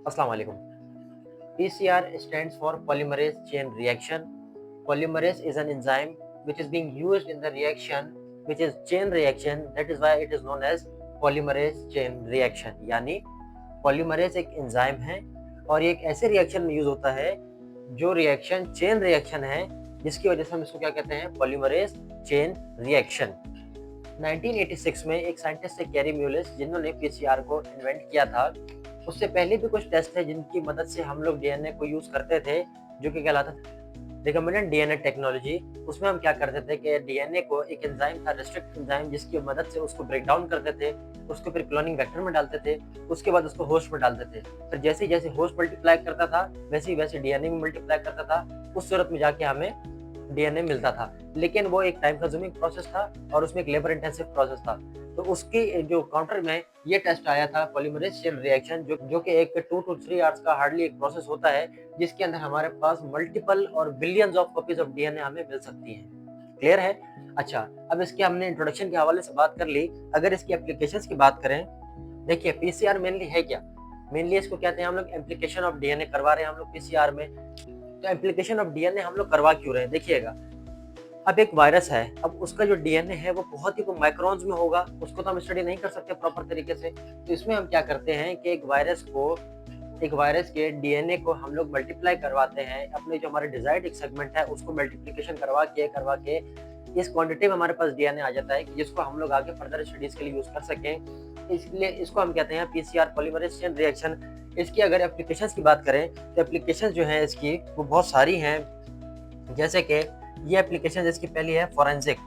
अस्सलाम वालेकुम। PCR stands for polymerase chain reaction. Polymerase is an enzyme which is being used in the reaction which is chain reaction. That is why it is known as polymerase chain reaction. यानी polymerase एक enzyme है और ये एक ऐसे reaction में use होता है जो रिएक्शन चेन रिएक्शन है, जिसकी वजह से हम इसको क्या कहते हैं, पॉलीमरेज चेन रिएक्शन। 1986 में एक साइंटिस्ट है कैरी म्यूलिस, जिन्होंने पीसीआर को इन्वेंट किया था। उससे पहले भी कुछ टेस्ट थे जिनकी मदद से हम लोग डीएनए को यूज करते थे, जो कि कहलाता था रिकम्बिनेंट डीएनए टेक्नोलॉजी। उसमें हम क्या करते थे कि डीएनए को एक एंजाइम था, रेस्ट्रिक्ट एंजाइम, जिसकी मदद से उसको ब्रेक डाउन करते थे, उसको फिर क्लोनिंग वेक्टर में डालते थे, उसके बाद उसको होस्ट में डालते थे। फिर जैसे जैसे होस्ट मल्टीप्लाई करता था वैसे वैसे डीएनए भी मल्टीप्लाई करता था। उस सूरत में जाके हमें डीएनए मिलता था, लेकिन वो एक टाइम कंज्यूमिंग प्रोसेस था और उसमें एक लेबर इंटेंसिव प्रोसेस था। तो उसकी जो काउंटर में ये टेस्ट आया था पॉलीमरेज चेन रिएक्शन, जो कि एक 2 to 3 आवर्स का हार्डली एक प्रोसेस होता है, जिसके अंदर हमारे पास मल्टीपल और billions of copies of DNA हमें मिल सकती हैं। क्लियर है? अच्छा, अब इसके हमने इंट्रोडक्शन के हवाले से बात कर ली। अगर इसकी एप्लीकेशंस की बात करें, देखिए पीसीआर मेनली है क्या? मेनली इसको कहते हैं हम लोग एप्लीकेशन ऑफ डीएनए करवा रहे हैं हम लोग पीसीआर में। तो एप्लीकेशन ऑफ डीएनए हम लोग करवा क्यों रहे हैं? देखिएगा, अब एक वायरस है, अब उसका जो डीएनए है वो बहुत ही माइक्रोन्स में होगा, उसको तो हम स्टडी नहीं कर सकते प्रॉपर तरीके से। तो इसमें हम क्या करते हैं कि एक वायरस के डीएनए को हम लोग मल्टीप्लाई करवाते हैं, अपने जो हमारे डिजायर्ड एक सेगमेंट है उसको मल्टीप्लिकेशन करवा के इस क्वांटिटी में हमारे पास डीएनए आ जाता है कि जिसको हम लोग आगे फर्दर स्टडीज के लिए यूज कर सकें। इसलिए इसको हम कहते हैं पीसीआर पॉलीमरेज चेन रिएक्शन। इसकी अगर एप्लीकेशंस की बात करें तो एप्लीकेशंस जो है इसकी वो बहुत सारी हैं। जैसे कि ये एप्लीकेशन जिसकी पहली है फोरेंसिक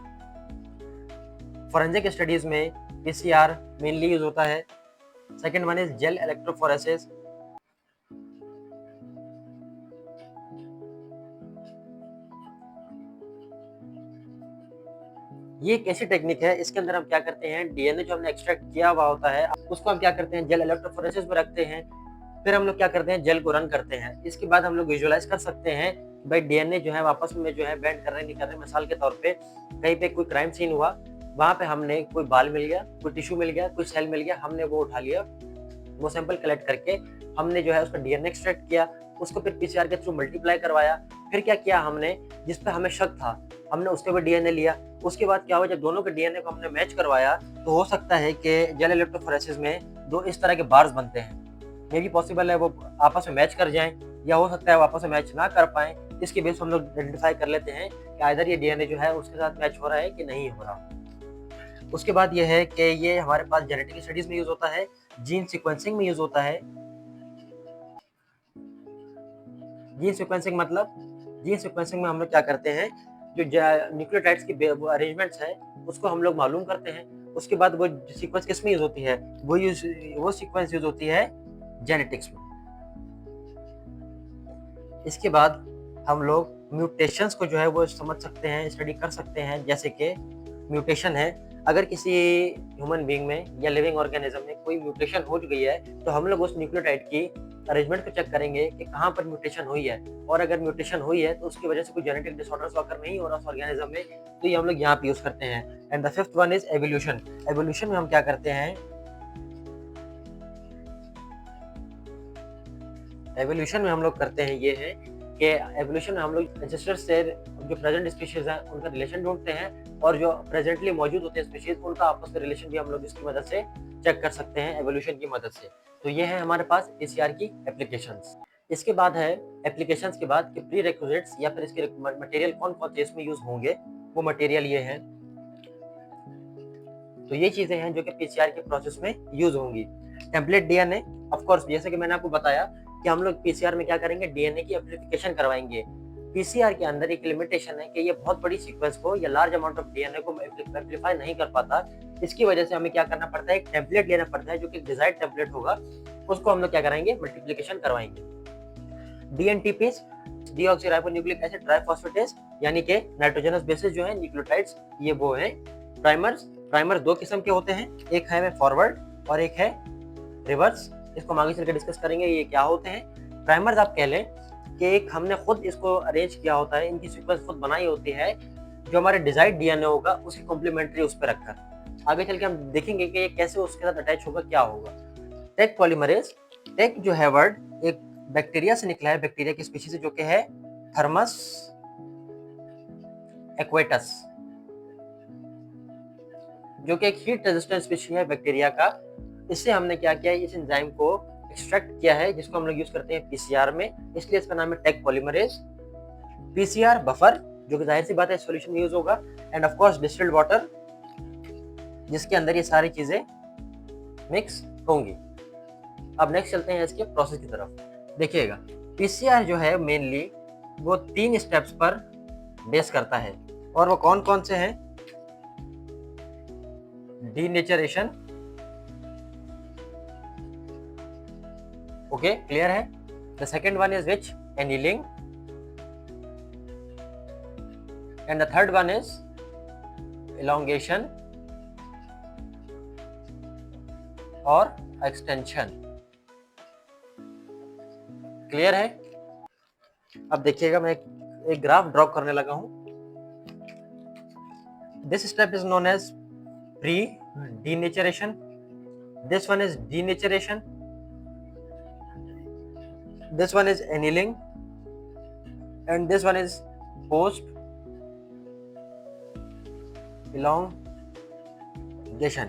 स्टडीज में पीसीआर मेनली यूज होता है। Second one is gel electrophoresis. ये एक ऐसी टेक्निक है, इसके अंदर हम क्या करते हैं, डीएनए जो हमने एक्सट्रैक्ट किया हुआ होता है उसको हम क्या करते हैं, जेल इलेक्ट्रोफोरेसिस में रखते हैं। फिर हम लोग क्या करते हैं, जेल को रन करते हैं। इसके बाद हम लोग विजुअलाइज कर सकते हैं भाई डीएनए जो है आपस में जो है बैंड कर रहे नहीं कर रहे। मिसाल के तौर पे कहीं पे कोई क्राइम सीन हुआ, वहां पे हमने कोई बाल मिल गया, कोई टिश्यू मिल गया, कोई सेल मिल गया, हमने वो उठा लिया, वो सैंपल कलेक्ट करके हमने जो है उसका डीएनए एक्सट्रैक्ट किया, उसको फिर पीसीआर के थ्रू मल्टीप्लाई करवाया। फिर क्या किया हमने, जिस पे हमें शक था हमने उसके भी डीएनए लिया। उसके बाद क्या हुआ, जब दोनों के डीएनए को हमने मैच करवाया तो हो सकता है कि जेल इलेक्ट्रोफोरेसिस में दो इस तरह के बार्स बनते हैं। मे भी पॉसिबल है वो आपस में मैच कर जाएं, या हो सकता है वो आपस में मैच ना कर पाए। इसके बेस हम लोग आइडेंटिफाई कर लेते हैं कि आइदर ये डीएनए जो है उसके साथ मैच हो रहा है कि नहीं हो रहा। उसके बाद ये है कि ये हमारे पास जेनेटिक स्टडीज में यूज होता है, जीन सीक्वेंसिंग में यूज होता है। जीन सीक्वेंसिंग में हम लोग क्या करते हैं, जो न्यूक्लियोटाइड्स की अरेंजमेंट्स है उसको हम लोग मालूम करते हैं। उसके बाद वो सीक्वेंस किस में यूज होती है, वो सीक्वेंस यूज होती है जेनेटिक्स में। इसके बाद हम लोग म्यूटेशंस को जो है वो समझ सकते हैं, स्टडी कर सकते हैं। जैसे कि म्यूटेशन है, अगर किसी ह्यूमन बीइंग में या लिविंग ऑर्गेनिज्म में कोई म्यूटेशन हो गई है तो हम लोग उस न्यूक्लियोटाइड की अरेंजमेंट को चेक करेंगे कि कहाँ पर म्यूटेशन हुई है, और अगर म्यूटेशन हुई है तो उसकी वजह से कोई जेनेटिक डिसऑर्डर्स अगर नहीं हो रहा उस ऑर्गेनिज्म में, तो ये हम लोग यहाँ पे यूज करते हैं। And the fifth one is evolution. Evolution में हम क्या करते हैं, एवोल्यूशन में हम लोग करते हैं ये है कि एवोल्यूशन में हम लोग एंसेस्टर्स से जो प्रेजेंट स्पीशीज है उनका रिलेशन ढूंढते हैं, और जो प्रेजेंटली मौजूद होते हैं स्पीशीज उनका आपस में रिलेशन भी हम लोग इसकी मदद से चेक कर सकते हैं एवोल्यूशन की मदद से। तो ये है हमारे पास पीसीआर की एप्लीकेशंस। इसके बाद है एप्लीकेशंस के बाद कि प्री रिक्विजिट्स या फिर इसके मटेरियल कौन कौन से इसमें यूज होंगे, वो मटेरियल ये है। तो ये चीजें हैं जो कि पीसीआर के प्रोसेस में यूज होंगी। टेम्पलेट डीएनए, ऑफ कोर्स जैसे कि मैंने आपको बताया कि हम लोग पीसीआर में क्या करेंगे, डीएनए की एम्प्लीफिकेशन करवाएंगे। पीसीआर के अंदर एक लिमिटेशन है कि ये बहुत बड़ी सीक्वेंस को या लार्ज अमाउंट ऑफ डीएनए को एम्प्लीफाई नहीं कर पाता। इसकी वजह से हमें क्या करना पड़ता है, एक टेम्पलेट लेना पड़ता है जो कि डिजायर्ड टेम्पलेट होगा, उसको हम लोग क्या कराएंगे, मल्टीप्लिकेशन करवाएंगे। डीएनटीपीस, डीऑक्सीराइबोन्यूक्लिक एसिड ट्राइफॉस्फेटेज, यानी कि नाइट्रोजनस बेसिस जो है न्यूक्लियोटाइड्स, ये वो है। प्राइमर दो किस्म के होते हैं, एक है फॉरवर्ड और एक है रिवर्स। इसको हम आगे चल के डिस्कस करेंगे ये क्या होते हैं। प्राइमर्स आप कह लें कि एक हमने खुद इसको अरेंज किया होता है, इनकी सीक्वेंस खुद बनाई होती है, जो हमारे डिजायर्ड डीएनए होगा उसकी कॉम्प्लीमेंट्री उस पर रखकर। आगे चल के हम देखेंगे कि ये कैसे उसके साथ अटैच होगा, क्या होगा। टेक पॉलीमरेज, टेक जो है वर्ड एक बैक्टीरिया से निकला है, बैक्टीरिया की स्पीशीज जो कि है थर्मस एक्वेटस, जो कि एक हीट रेजिस्टेंट स्पीशीज है बैक्टीरिया का। इससे हमने क्या किया है, इस एंजाइम को एक्सट्रैक्ट किया है, जिसको हम लोग यूज करते हैं पीसीआर में, इसलिए इसका नाम है टेक पॉलीमरेज। पीसीआर बफर, जो कि जाहिर सी बात है सॉल्यूशन में यूज होगा, end of course distilled water, जिसके अंदर ये सारी चीजें मिक्स होंगी। अब नेक्स्ट चलते हैं इसके प्रोसेस की तरफ। देखिएगा, पीसीआर जो है मेनली वो 3 स्टेप्स पर बेस करता है, और वो कौन कौन से हैं? डीनेचरेशन, ओके क्लियर है। The second one is which? Annealing, and the third one is elongation और एक्सटेंशन। क्लियर है? अब देखिएगा, मैं एक ग्राफ ड्रॉ करने लगा हूं। This step is known as pre denaturation, this one is denaturation, this one is annealing, and this one is post elongation।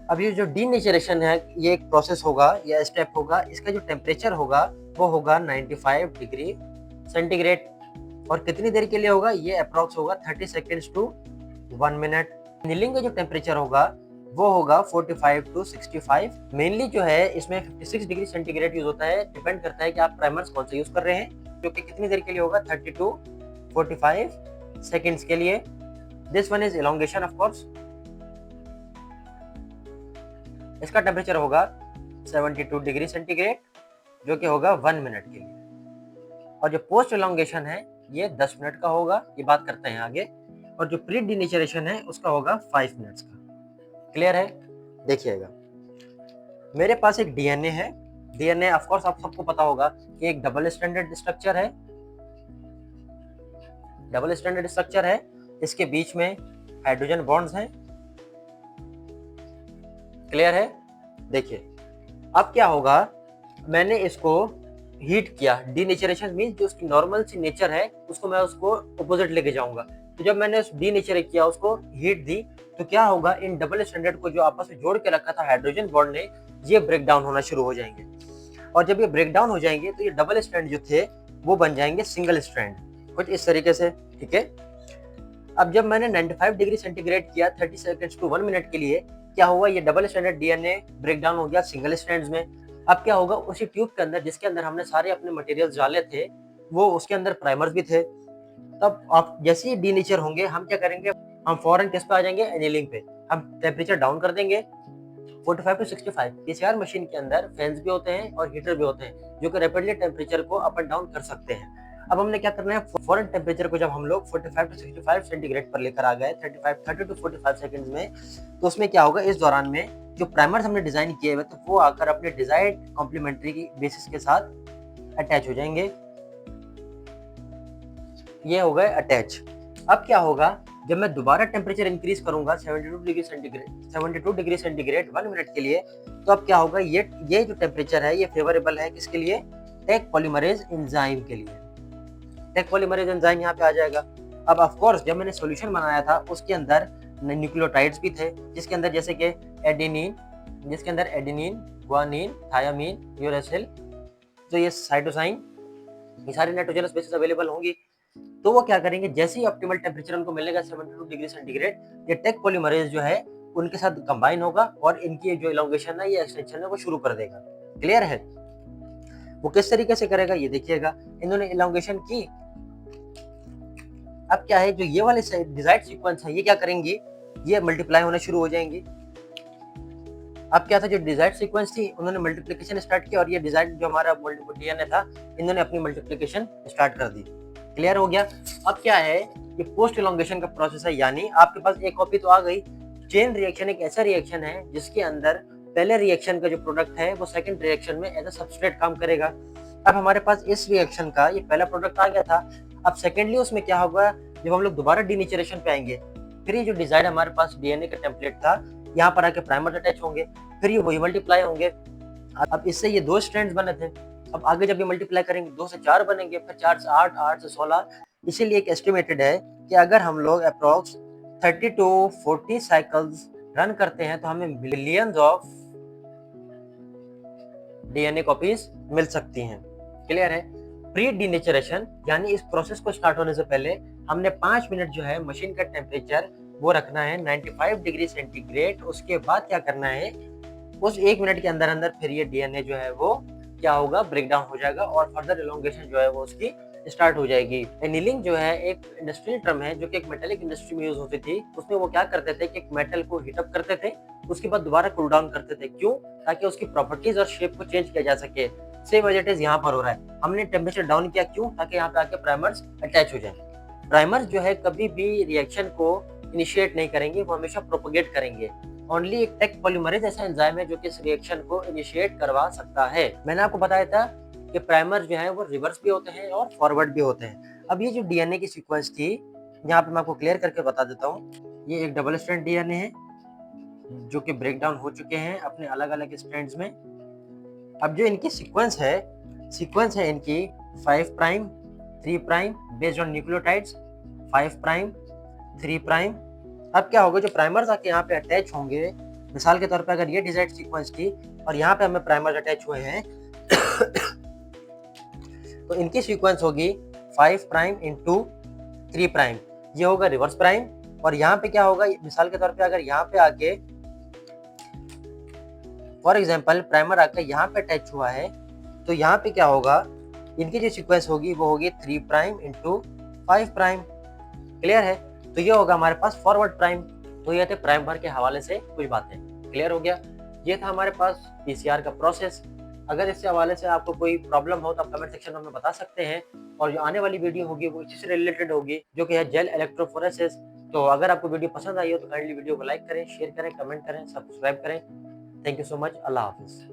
अब ये जो डीनेचरेशन है, ये एक प्रोसेस होगा या स्टेप होगा, इसका जो टेम्परेचर होगा वो होगा 95 डिग्री सेंटीग्रेड, और कितनी देर के लिए होगा? ये अप्रॉक्स होगा 30 सेकेंड्स टू 1 मिनट। एनीलिंग का जो टेम्परेचर होगा वो होगा 45 टू 65। मेनली जो है इसमें 56 डिग्री सेंटीग्रेड यूज होता है, डिपेंड करता है कि आप प्राइमर्स कौन से यूज कर रहे हैं, जो कि कितनी देर के लिए होगा? 30 टू 45 सेकेंड्स के लिए। This one is elongation of course, इसका टेम्परेचर होगा 72 डिग्री सेंटीग्रेड, जो कि होगा 1 मिनट के लिए। और जो पोस्ट elongation है ये 10 मिनट का होगा, ये बात करते हैं आगे। और जो प्री डीनेचरेशन है उसका होगा 5 मिनट्स का। क्लियर है? देखिएगा, मेरे पास एक डीएनए है। डीएनए ऑफ कोर्स आप सबको पता होगा कि एक डबल स्ट्रैंडेड स्ट्रक्चर है, डबल स्ट्रैंडेड स्ट्रक्चर है, इसके बीच में हाइड्रोजन बॉन्ड्स हैं। क्लियर है? देखिए, अब क्या होगा, मैंने इसको हीट किया। डीनेचरेशन मींस जो उसकी नॉर्मल सी नेचर है उसको मैं उसको अपोजिट लेके जाऊंगा। तो जब मैंने उस डीनेचर किया, उसको हीट दी, तो क्या होगा, इन डबल स्टैंडर्ड को जो आपस में जोड़ के रखा था हाइड्रोजन बॉन्ड ने, ये ब्रेक डाउन होना शुरू हो जाएंगे। और जब ये ब्रेक डाउन हो जाएंगे तो ये डबल स्ट्रैंड जो थे वो बन जाएंगे सिंगल स्ट्रैंड, कुछ इस तरीके से। ठीक है? अब जब मैंने 95 डिग्री सेंटीग्रेड किया 30 सेकंड्स टू 1 मिनट के लिए, क्या हुआ, ये double stranded DNA break down हो गया सिंगल स्ट्रैंड्स में। अब क्या होगा, उसी ट्यूब के अंदर जिसके अंदर हमने सारे अपने मटेरियल्स डाले थे, वो उसके अंदर प्राइमर्स भी थे। तब आप जैसे ही डीनेचर होंगे, हम क्या करेंगे, हम फौरन किस पे आ जाएंगे? एनीलिंग पे। हम टेम्परेचर डाउन कर देंगे 45 टू 65। पीसीआर मशीन के अंदर फैंस भी होते हैं और हीटर भी होते हैं, जो कि रैपिडली टेम्परेचर को अप एंड डाउन कर सकते हैं। अब हमने क्या करना है, फॉरेन टेम्परेचर को जब हम लोग 45 टू 65 सेंटीग्रेड पर लेकर आ गए 30 टू 45 सेकंड्स में, तो उसमें क्या होगा, इस दौरान में जो प्राइमर्स हमने डिजाइन किए हुए तो वो आकर अपने डिजायर्ड कॉम्प्लीमेंट्री की बेसिस के साथ अटैच हो जाएंगे। ये हो गए अटैच। अब क्या होगा, जब मैं दोबारा टेम्परेचर इंक्रीज करूंगा 72 डिग्री सेंटीग्रेड 1 मिनट के लिए, तो अब क्या होगा, ये जो टेम्परेचर है ये फेवरेबल है किसके लिए? टेक पॉलीमरेज एंजाइम के लिए। टेक पॉलीमरेज एंजाइम यहाँ पे आ जाएगा। अब ऑफ कोर्स जब मैंने सॉल्यूशन बनाया था उसके अंदर न्यूक्लियोटाइड्स भी थे, जिसके अंदर जैसे कि एडेनिन, ग्वानिन, थायामीन, यूरेसिल, तो ये साइटोसाइन, ये सारी नाइट्रोजनस बेसिस अवेलेबल होंगी। तो वो क्या करेंगे, जैसे ही ऑप्टिमल टेम्परेचर उनको मिलेगा 72 डिग्री सेंटीग्रेड, ये टेक पॉलीमरेज जो है उनके साथ कंबाइन होगा और इनकी जो इलॉन्गेशन है, ये एक्सटेंशन है, वो शुरू कर देगा। क्लियर है? वो किस तरीके से करेगा, ये देखिएगा। इन्होंने इलॉन्गेशन की। अब क्या है, जो ये वाले डिजायर्ड सीक्वेंस है, ये क्या करेंगी, ये मल्टीप्लाई होना शुरू हो जाएंगी। अब क्या था, जो डिजायर्ड सीक्वेंस थी उन्होंने मल्टीप्लिकेशन स्टार्ट किया, और ये डिजायर्ड जो हमारा डीएनए था, इन्होंने अपनी मल्टीप्लिकेशन स्टार्ट कर दी। क्लियर हो गया? अब क्या है, ये पोस्ट इलॉन्गेशन का प्रोसेस है, यानी आपके पास एक कॉपी तो आ गई। चेन रिएक्शन एक ऐसा रिएक्शन है जिसके अंदर पहले रिएक्शन का जो प्रोडक्ट है वो सेकंड रिएक्शन में एज अ सबस्ट्रेट काम करेगा। अब हमारे पास इस रिएक्शन का ये पहला प्रोडक्ट आ गया था। अब सेकेंडली उसमें क्या होगा, जब हम लोग दोबारा डीनेचरेशन पे आएंगे, फिर ये जो डिजाइन हमारे पास डीएनए का टेम्पलेट था, यहाँ पर आके प्राइमर अटैच होंगे, फिर ये वही मल्टीप्लाई होंगे। अब इससे ये 2 स्ट्रैंड्स बने थे, अब आगे जब ये मल्टीप्लाई करेंगे 2 से 4 बनेंगे, फिर 4 से 8, 8 से 16। इसीलिए एक एस्टिमेटेड है कि अगर हम लोग अप्रॉक्स 30 टू 40 साइकिल्स रन करते हैं तो हमें मिलियंस ऑफ डीएनए कॉपीज मिल सकती हैं। क्लियर है? प्री डीनेचरेशन यानी इस प्रोसेस को स्टार्ट होने से पहले हमने 5 मिनट जो है मशीन का टेम्परेचर वो रखना है 95 डिग्री सेंटीग्रेड। उसके बाद क्या करना है, उस 1 मिनट के अंदर अंदर फिर ये डीएनए जो है वो क्या होगा, ब्रेक डाउन हो जाएगा और फर्दर एलोंगेशन जो है वो उसकी स्टार्ट हो जाएगी। एनीलिंग जो है एक इंडस्ट्रियल टर्म है जो कि एक मेटालिक इंडस्ट्री में यूज होती थी। उसमें वो क्या करते थे कि एक मेटल को हीट अप करते थे, उसके बाद दोबारा कूल डाउन करते थे। क्यों? ताकि उसकी प्रॉपर्टीज और शेप को चेंज किया जा सके। सेम एज इट इज यहाँ पर हो रहा है। हमने टेम्परेचर डाउन किया, क्यों? ताकि यहाँ पे आके प्राइमर्स अटैच हो जाए। प्राइमर्स जो है कभी भी रिएक्शन को इनिशिएट नहीं करेंगे, वो हमेशा प्रोपोगेट करेंगे। ओनली एक टेक पॉलीमरेज ऐसा एंजाइम है जो कि इस रिएक्शन को इनिशिएट करवा सकता है। मैंने आपको बताया था कि प्राइमर जो है वो रिवर्स भी होते हैं और फॉरवर्ड भी होते हैं। अब ये जो डीएनए की सीक्वेंस थी, यहाँ पे मैं आपको क्लियर करके बता देता हूँ। ये एक डबल स्ट्रैंड डीएनए है जो कि ब्रेक डाउन हो चुके हैं अपने अलग अलग स्ट्रैंड्स में। अब जो इनकी सीक्वेंस है इनकी 5 prime 3 prime based on nucleotides, 5 prime 3 prime. अब क्या होगा, जो प्राइमर्स आके यहाँ पे अटैच होंगे, मिसाल के तौर पे अगर ये डिजाइड सीक्वेंस थी और यहाँ पे हमें प्राइमर्स अटैच हुए हैं तो इनकी सीक्वेंस होगी 5 प्राइम इंटू 3 प्राइम, ये होगा रिवर्स प्राइम। और यहाँ पे क्या होगा, मिसाल के तौर पे अगर यहाँ पे आके फॉर एग्जांपल प्राइमर आके यहाँ पे अटैच हुआ है तो यहाँ पे क्या होगा, इनकी जो सीक्वेंस होगी वो होगी 3 प्राइम इंटू 5 प्राइम। क्लियर है? तो ये होगा हमारे पास फॉरवर्ड प्राइम। तो ये थे प्राइमर के हवाले से कुछ बातें। क्लियर हो गया? ये था हमारे पास पीसीआर का प्रोसेस। अगर इससे हवाले से आपको कोई प्रॉब्लम हो तो आप कमेंट सेक्शन में बता सकते हैं। और जो आने वाली वीडियो होगी वो इसी से रिलेटेड होगी जो कि है जेल इलेक्ट्रोफोरेसिस। तो अगर आपको वीडियो पसंद आई हो तो काइंडली वीडियो को लाइक करें, शेयर करें, कमेंट करें, सब्सक्राइब करें। Thank you so much. Allah Hafiz.